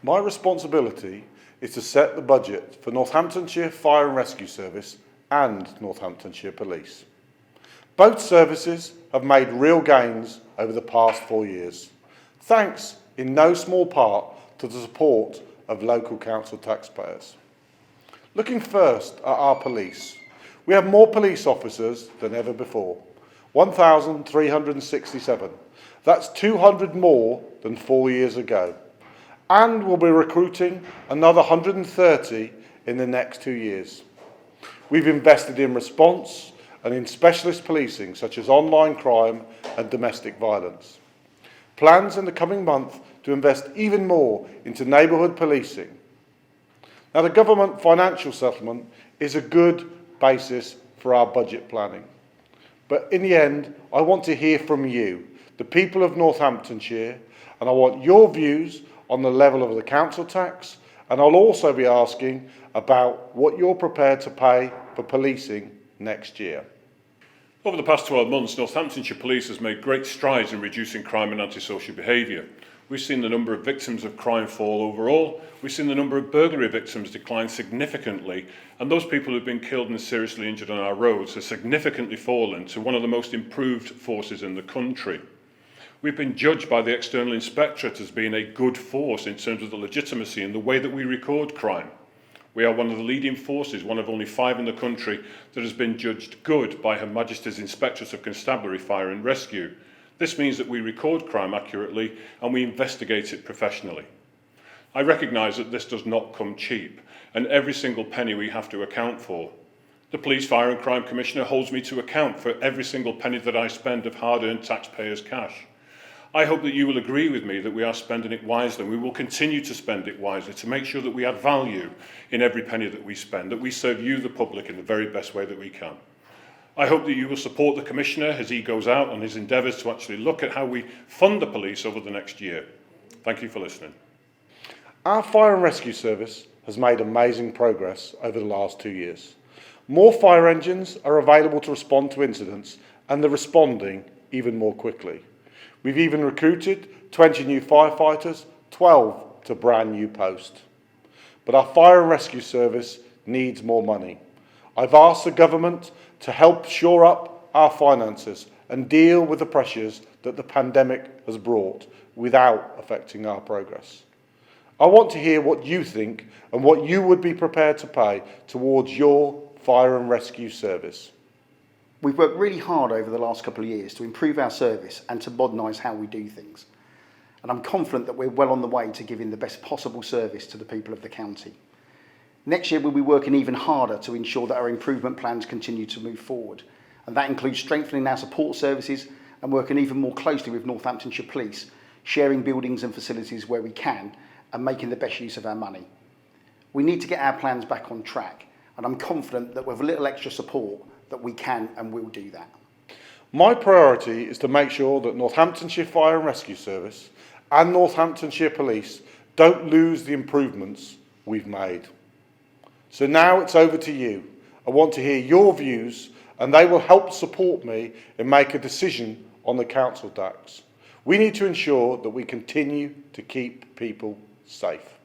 My responsibility is to set the budget for Northamptonshire Fire and Rescue Service and Northamptonshire Police. Both services have made real gains over the past 4 years, thanks in no small part to the support of local council taxpayers. Looking first at our police, we have more police officers than ever before, 1,367. That's 200 more than 4 years ago. And we'll be recruiting another 130 in the next 2 years. We've invested in response and in specialist policing such as online crime and domestic violence. Plans in the coming month to invest even more into neighbourhood policing. Now, the government financial settlement is a good basis for our budget planning. But in the end, I want to hear from you, the people of Northamptonshire, and I want your views on the level of the council tax, and I'll also be asking about what you're prepared to pay for policing next year. Over the past 12 months, Northamptonshire Police has made great strides in reducing crime and antisocial behaviour. We've seen the number of victims of crime fall overall, we've seen the number of burglary victims decline significantly, and those people who've been killed and seriously injured on our roads have significantly fallen to one of the most improved forces in the country. We've been judged by the External Inspectorate as being a good force in terms of the legitimacy and the way that we record crime. We are one of the leading forces, one of only 5 in the country, that has been judged good by Her Majesty's Inspectorate of Constabulary, Fire and Rescue. This means that we record crime accurately and we investigate it professionally. I recognise that this does not come cheap, and every single penny we have to account for. The Police, Fire and Crime Commissioner holds me to account for every single penny that I spend of hard-earned taxpayers' cash. I hope that you will agree with me that we are spending it wisely, and we will continue to spend it wisely to make sure that we add value in every penny that we spend, that we serve you, the public, in the very best way that we can. I hope that you will support the Commissioner as he goes out on his endeavours to actually look at how we fund the police over the next year. Thank you for listening. Our Fire and Rescue Service has made amazing progress over the last 2 years. More fire engines are available to respond to incidents, and they're responding even more quickly. We've even recruited 20 new firefighters, 12 to brand new posts. But our Fire and Rescue Service needs more money. I've asked the government to help shore up our finances and deal with the pressures that the pandemic has brought without affecting our progress. I want to hear what you think and what you would be prepared to pay towards your Fire and Rescue Service. We've worked really hard over the last couple of years to improve our service and to modernise how we do things. And I'm confident that we're well on the way to giving the best possible service to the people of the county. Next year we'll be working even harder to ensure that our improvement plans continue to move forward. And that includes strengthening our support services and working even more closely with Northamptonshire Police, sharing buildings and facilities where we can and making the best use of our money. We need to get our plans back on track, and I'm confident that with a little extra support that we can and will do that. My priority is to make sure that Northamptonshire Fire and Rescue Service and Northamptonshire Police don't lose the improvements we've made. So now it's over to you. I want to hear your views, and they will help support me in making a decision on the council tax. We need to ensure that we continue to keep people safe.